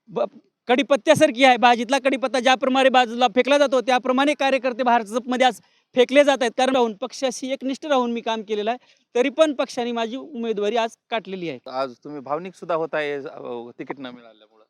ब कढीपत्त्यासारखी आहे. भाजीतला कढीपत्ता ज्याप्रमाणे बाजूला फेकला जातो, त्याप्रमाणे कार्यकर्ते भाजपमध्ये आज फेकले जात आहेत. कारण राहून पक्षाशी एकनिष्ठ राहून मी काम केलेलं आहे. तरी पण पक्षाने माझी उमेदवारी आज काढलेली आहे. आज तुम्ही भावनिक सुद्धा होताय तिकीट न मिळाल्यामुळे.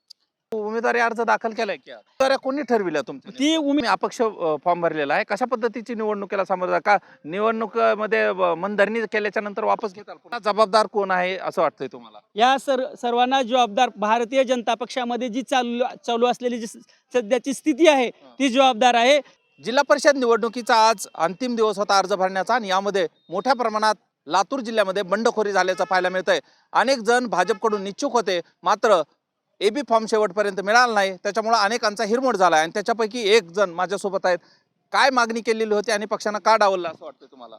उमेदवारी अर्ज दाखल केलाय की उमेदवारी कोणी ठरविल्या तुमच्या ती तुम्ही अपक्ष फॉर्म भरलेला आहे. कशा पद्धतीची निवडणुकीला सामोरं जा का निवडणुकीमध्ये मनधरणी केल्याच्या नंतर वापस घेताल पुन्हा जबाबदार कोण आहे असं वाटतंय तुम्हाला? या सर्वांना जबाबदार भारतीय जनता पक्षामध्ये जी चालू चालू असलेली जी सध्याची स्थिती आहे, ती जबाबदार आहे. जिल्हा परिषद निवडणुकीचा आज अंतिम दिवस होता अर्ज भरण्याचा आणि यामध्ये मोठ्या प्रमाणात लातूर जिल्ह्यामध्ये बंडखोरी झाल्याचं पाहायला मिळतंय. अनेक जण भाजपकडून इच्छुक होते, मात्र एबी फॉर्म शेवटपर्यंत मिळाला नाही. त्याच्यामुळे अनेकांचा हिरमोड झाला आणि त्याच्यापैकी एक जण माझ्यासोबत आहेत. काय मागणी केलेली होती आणि पक्षानं का डावललं असं वाटतं तुम्हाला?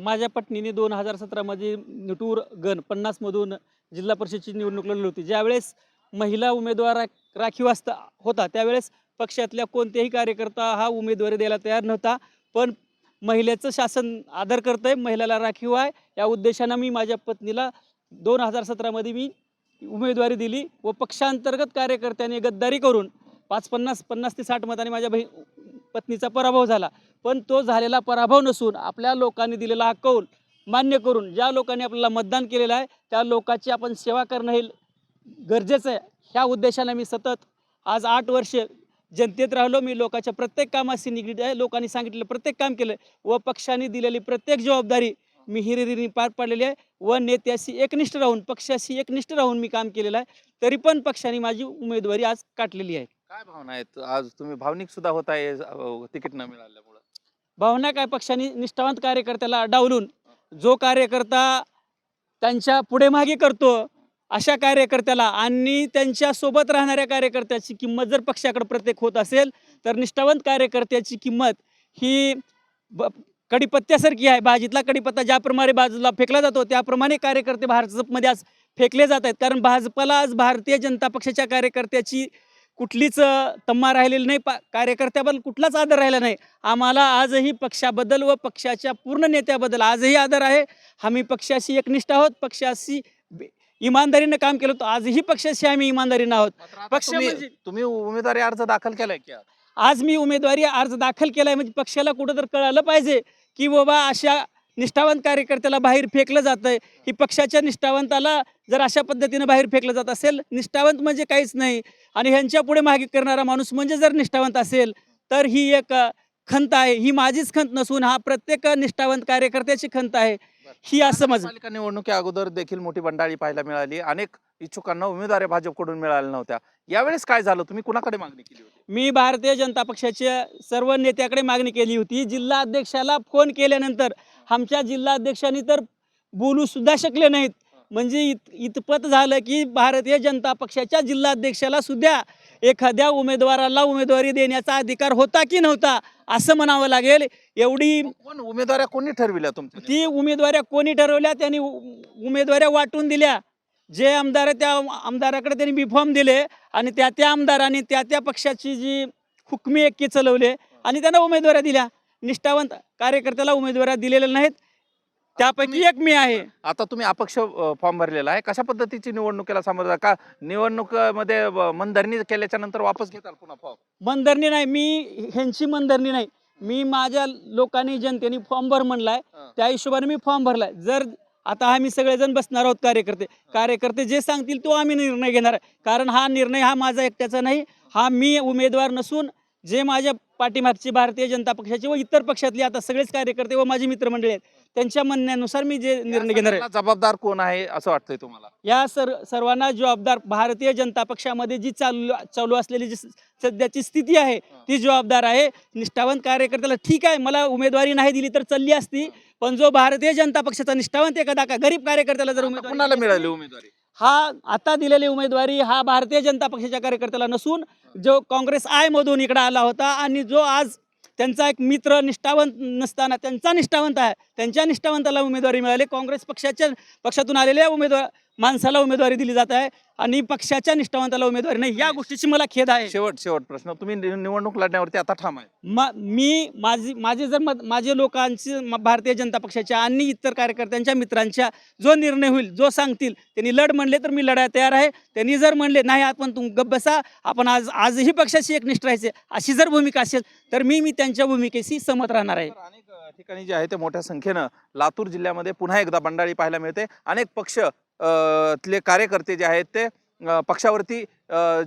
माझ्या पत्नीने 2017 मध्ये निटूर गण 50 मधून जिल्हा परिषदची निवडणूक लढवली होती. ज्यावेळेस महिला उमेदवार राखीव होता, त्यावेळेस पक्षातल्या कोणत्याही कार्यकर्ता हा उमेदवारी द्यायला तयार नव्हता. पण महिलेचं शासन आदर करतंय, महिलाला राखीव आहे, या उद्देशानं मी माझ्या पत्नीला 2017 मध्ये मी उमेदवारी दिली व पक्षांतर्गत कार्यकर्त्यांनी गद्दारी करून 50 ते 60 मतांनी माझ्या पत्नीचा पराभव झाला. पण तो झालेला पराभव नसून आपल्या लोकांनी दिलेला हा कौल मान्य करून ज्या लोकांनी आपल्याला मतदान केलेलं आहे, त्या लोकांची आपण सेवा करणं हे गरजेचं आहे. ह्या उद्देशाने मी सतत आज 8 वर्ष जनतेत राहिलो. मी लोकांच्या प्रत्येक कामाशी निगडीत आहे. लोकांनी सांगितलेलं प्रत्येक काम केलं व पक्षाने दिलेली प्रत्येक जबाबदारी मी हिरिरीने पार पाडलेली आहे व नेत्याशी एकनिष्ठ राहून पक्षाशी एकनिष्ठ राहून मी काम केलेलं आहे. तरी पण पक्षाने माझी उमेदवारी आज काढलेली आहे. काय भावना आहेत? आज तुम्ही भावनिक सुद्धा होताय तिकीट न मिळाल्यामुळे. भावना काय, पक्षाने निष्ठावंत कार्यकर्त्याला डावलून जो कार्यकर्ता त्यांच्या पुढे मागे करतो अशा कार्यकर्त्याला आणि त्यांच्या सोबत राहणाऱ्या कार्यकर्त्याची किंमत जर पक्षाकडे प्रत्येक होत असेल, तर निष्ठावंत कार्यकर्त्याची किंमत ही कढीपत्त्यासारखी आहे. भाजीतला कढीपत्ता ज्याप्रमाणे बाजूला फेकला जातो, त्याप्रमाणे कार्यकर्ते भाजपमध्ये आज फेकले जात आहेत. कारण भाजपला आज भारतीय जनता पक्षाच्या कार्यकर्त्याची कुठलीच तम्मा राहिलेली नाही, कार्यकर्त्याबद्दल कुठलाच आदर राहिला नाही. आम्हाला आजही पक्षाबद्दल व पक्षाच्या पूर्ण नेत्याबद्दल आजही आदर आहे. आम्ही पक्षाशी एकनिष्ठ आहोत, पक्षाशी इमानदारीनं काम केलं होतं. आजही पक्षाशी आम्ही इमानदारीनं आहोत. पक्ष म्हणजे तुम्ही उमेदवारी अर्ज दाखल केलाय की आज मी उमेदवारी अर्ज दाखल केलाय म्हणजे पक्षाला कुठं तर कळालं पाहिजे की बाबा अशा निष्ठावंत कार्यकर्त्याला बाहेर फेकलं जातंय. ही पक्षाच्या निष्ठावंताला जर अशा पद्धतीनं बाहेर फेकलं जात असेल, निष्ठावंत म्हणजे काहीच नाही आणि ह्यांच्या पुढे मागे करणारा माणूस म्हणजे जर निष्ठावंत असेल, तर ही एक खंत आहे. ही माझीच खंत नसून हा प्रत्येक निष्ठावंत कार्यकर्त्याची खंत आहे. ही असं माझं. पालिका निवडणुकी अगोदर देखील मोठी बंडाळी पाहायला मिळाली. अनेक इच्छुकांना उमेदवारी भाजपकडून मिळाल्या नव्हत्या. यावेळेस काय झालं? तुम्ही कुणाकडे मागणी केली होती? मी भारतीय जनता पक्षाच्या सर्व नेत्याकडे मागणी केली होती. जिल्हा अध्यक्षाला फोन केल्यानंतर आमच्या जिल्हा अध्यक्षांनी तर बोलू सुद्धा शकले नाहीत. म्हणजे इतपत झालं की भारतीय जनता पक्षाच्या जिल्हा अध्यक्षाला सुद्धा एखाद्या उमेदवाराला उमेदवारी देण्याचा अधिकार होता की नव्हता असं म्हणावं लागेल. एवढी कोण उमेदवारी कोणी ठरविल्या तुमच्या? ती उमेदवाऱ्या कोणी ठरवल्या? त्यांनी उमेदवाऱ्या वाटून दिल्या. जे आमदार त्या आमदाराकडे त्यांनी बी फॉर्म दिले आणि त्या आमदारांनी त्या पक्षाची जी हुकमी एक्के चालवले आणि त्यांना उमेदवाऱ्या दिल्या. निष्ठावंत कार्यकर्त्याला उमेदवाऱ्या दिलेल्या नाहीत, त्यापैकी एक मी आहे. आता तुम्ही अपक्ष फॉर्म भरलेला आहे. कशा पद्धतीची निवडणुकीला सामोरं जा का निवडणुकीमध्ये मनधरणी केल्याच्या नंतर वापस घेताल पुन्हा फॉर्म? मनधरणी नाही, मी ह्यांची मनधरणी नाही. मी माझ्या लोकांनी जनतेने फॉर्म भर म्हणलाय, त्या हिशोबाने मी फॉर्म भरलाय. जर आता आम्ही सगळेजण बसणार आहोत, कार्यकर्ते जे सांगतील तो आम्ही निर्णय घेणार. कारण हा निर्णय हा माझा एकट्याचा नाही. हा मी उमेदवार नसून जे माझ्या पाठीमागची भारतीय जनता पक्षाचे व इतर पक्षातले आता सगळेच कार्यकर्ते व माझी मित्रमंडळी आहेत, त्यांच्या म्हणण्यानुसार मी जे निर्णय घेणार आहे. जबाबदार कोण आहे असं वाटतंय तुम्हाला? या सर्वांना जबाबदार भारतीय जनता पक्षामध्ये जी चालू असलेली जी सध्याची स्थिती आहे, ती जबाबदार आहे. निष्ठावंत कार्यकर्त्याला ठीक आहे, मला उमेदवारी नाही दिली तर चालली असती, पण जो भारतीय जनता पक्षाचा निष्ठावंत एखादा गरीब कार्यकर्त्याला जर कोणाला मिळाली उमेदवारी? हा आता दिलेली उमेदवारी हा भारतीय जनता पक्षाच्या कार्यकर्त्याला नसून जो काँग्रेस आय मधून इकडे आला होता आणि जो आज त्यांचा एक मित्र निष्ठावंत नसताना त्यांचा निष्ठावंत आहे, त्यांच्या निष्ठावंताला उमेदवारी मिळाली. काँग्रेस पक्षातून आलेल्या माणसाला उमेदवारी दिली जात आहे आणि पक्षाच्या निष्ठावंताला उमेदवारी नाही, या गोष्टीची मला खेद आहे. शेवट प्रश्न, तुम्ही निवडणूक लढण्यावरती आता ठाम आहे. माझे जर माझे लोकांची भारतीय जनता पक्षाच्या आणि इतर कार्यकर्त्यांच्या मित्रांच्या जो निर्णय होईल, जो सांगतील, त्यांनी लढ म्हणले तर मी लढायला तयार आहे. त्यांनी जर म्हणले नाही आपण तुम्ही गप्प बसा, आपण आजही पक्षाशी एकनिष्ठ राहायचे, अशी जर भूमिका असेल तर मी त्यांच्या भूमिकेशी सहमत राहणार आहे. अनेक ठिकाणी जे आहे ते मोठ्या संख्येनं लातूर जिल्ह्यामध्ये पुन्हा एकदा बंडाळी पाहायला मिळते. अनेक पक्ष तले कार्यकर्ते जे आहेत ते पक्षावरती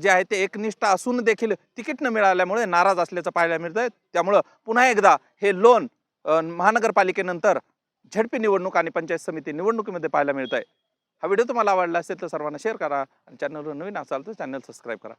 जे आहे ते एकनिष्ठ असून देखील तिकीट न मिळाल्यामुळे नाराज असल्याचं पाहायला मिळतंय. त्यामुळं पुन्हा एकदा हे लोण महानगरपालिकेनंतर झडपी निवडणूक आणि पंचायत समिती निवडणुकीमध्ये पाहायला मिळत आहे. हा व्हिडिओ तुम्हाला आवडला असेल तर सर्वांना शेअर करा आणि चॅनलवर नवीन असाल तर चॅनल सबस्क्राईब करा.